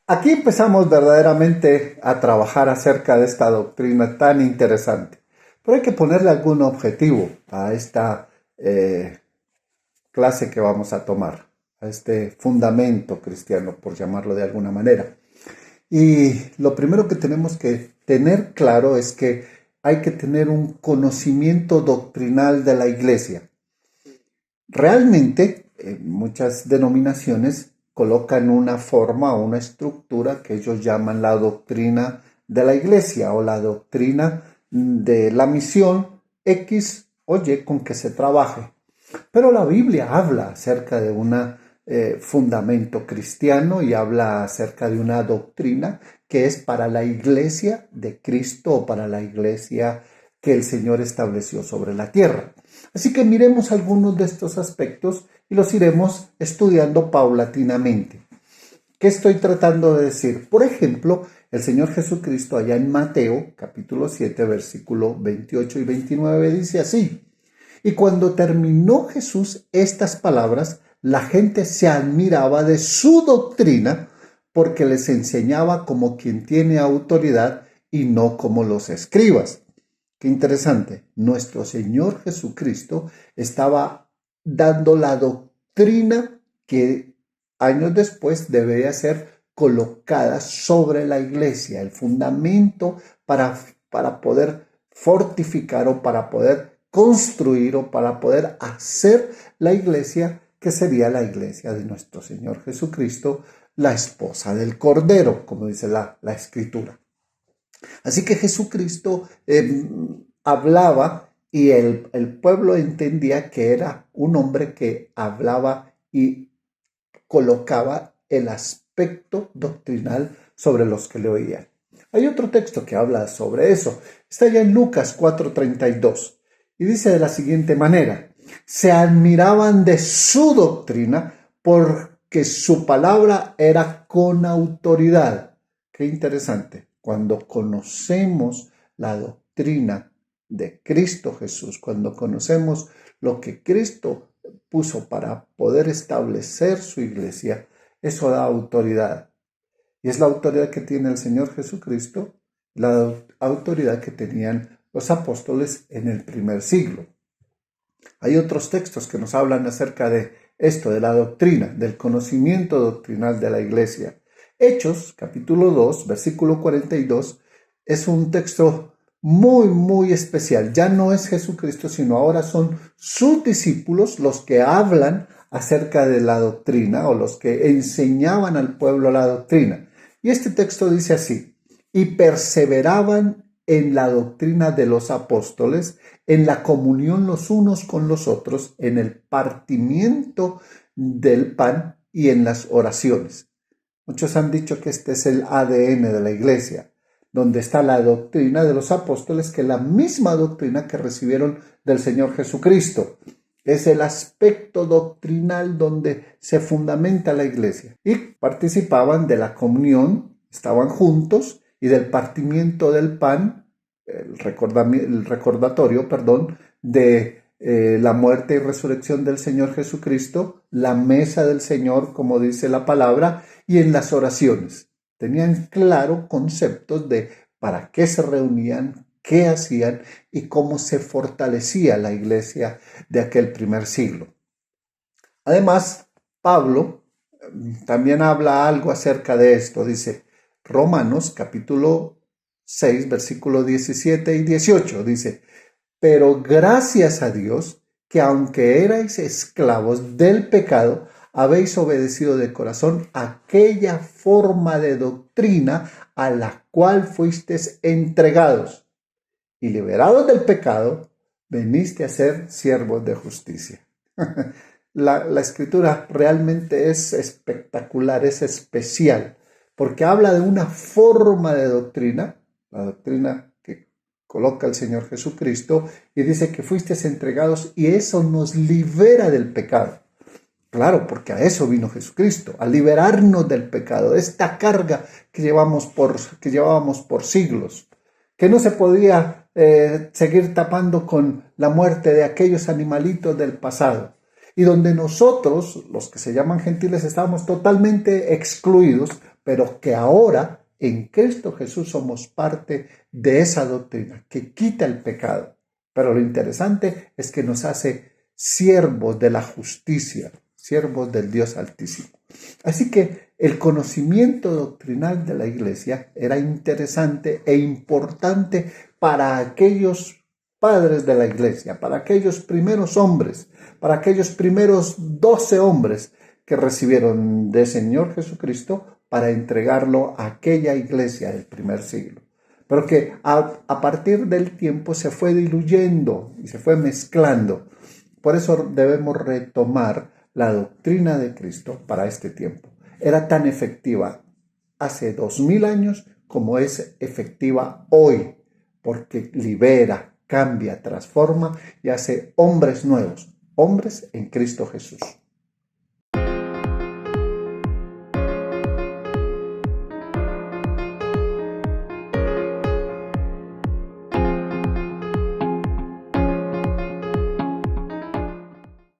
Aquí empezamos verdaderamente a trabajar acerca de esta doctrina tan interesante. Pero hay que ponerle algún objetivo a esta clase que vamos a tomar, a este fundamento cristiano, por llamarlo de alguna manera. Y lo primero que tenemos que tener claro es que hay que tener un conocimiento doctrinal de la iglesia. Realmente, muchas denominaciones colocan una forma o una estructura que ellos llaman la doctrina de la iglesia o la doctrina de la misión X o Y con que se trabaje. Pero la Biblia habla acerca de un fundamento cristiano y habla acerca de una doctrina que es para la iglesia de Cristo o para la iglesia que el Señor estableció sobre la tierra. Así que miremos algunos de estos aspectos y los iremos estudiando paulatinamente. ¿Qué estoy tratando de decir? Por ejemplo, el Señor Jesucristo allá en Mateo, capítulo 7, versículo 28 y 29 dice así: y cuando terminó Jesús estas palabras, la gente se admiraba de su doctrina porque les enseñaba como quien tiene autoridad y no como los escribas. Qué interesante, nuestro Señor Jesucristo estaba dando la doctrina que años después debería ser colocada sobre la iglesia, el fundamento para poder fortificar o para poder construir o para poder hacer la iglesia que sería la iglesia de nuestro Señor Jesucristo, la esposa del Cordero, como dice la Escritura. Así que Jesucristo hablaba y el pueblo entendía que era un hombre que hablaba y colocaba el aspecto doctrinal sobre los que le oían. Hay otro texto que habla sobre eso. Está ya en Lucas 4:32 y dice de la siguiente manera: se admiraban de su doctrina porque su palabra era con autoridad. Qué interesante. Cuando conocemos la doctrina de Cristo Jesús, cuando conocemos lo que Cristo puso para poder establecer su iglesia, eso da autoridad. Y es la autoridad que tiene el Señor Jesucristo, la autoridad que tenían los apóstoles en el primer siglo. Hay otros textos que nos hablan acerca de esto, de la doctrina, del conocimiento doctrinal de la iglesia. Hechos, capítulo 2, versículo 42, es un texto muy especial. Ya no es Jesucristo, sino ahora son sus discípulos los que hablan acerca de la doctrina o los que enseñaban al pueblo la doctrina. Y este texto dice así: y perseveraban en la doctrina de los apóstoles, en la comunión los unos con los otros, en el partimiento del pan y en las oraciones. Muchos han dicho que este es el ADN de la iglesia, donde está la doctrina de los apóstoles, que es la misma doctrina que recibieron del Señor Jesucristo. Es el aspecto doctrinal donde se fundamenta la iglesia. Y participaban de la comunión, estaban juntos, y del partimiento del pan, el recordatorio, de la muerte y resurrección del Señor Jesucristo, la mesa del Señor, como dice la palabra, y en las oraciones. Tenían claro conceptos de para qué se reunían, qué hacían y cómo se fortalecía la iglesia de aquel primer siglo. Además, Pablo también habla algo acerca de esto. Dice Romanos capítulo 6, versículo 17 y 18. Dice: pero gracias a Dios que aunque erais esclavos del pecado, habéis obedecido de corazón aquella forma de doctrina a la cual fuisteis entregados, y liberados del pecado, veniste a ser siervos de justicia. La escritura realmente es espectacular, es especial, porque habla de una forma de doctrina, la doctrina que coloca el Señor Jesucristo, y dice que fuisteis entregados y eso nos libera del pecado. Claro, porque a eso vino Jesucristo, a liberarnos del pecado, de esta carga que llevábamos por siglos, que no se podía seguir tapando con la muerte de aquellos animalitos del pasado, y donde nosotros, los que se llaman gentiles, estábamos totalmente excluidos pero que ahora en Cristo Jesús somos parte de esa doctrina que quita el pecado. Pero lo interesante es que nos hace siervos de la justicia, siervos del Dios Altísimo. Así que el conocimiento doctrinal de la iglesia era interesante e importante para aquellos padres de la iglesia, para aquellos primeros hombres, para aquellos primeros 12 hombres que recibieron del Señor Jesucristo para entregarlo a aquella iglesia del primer siglo. Pero que a partir del tiempo se fue diluyendo y se fue mezclando. Por eso debemos retomar la doctrina de Cristo para este tiempo. Era tan efectiva hace 2000 años como es efectiva hoy, porque libera, cambia, transforma y hace hombres nuevos, hombres en Cristo Jesús.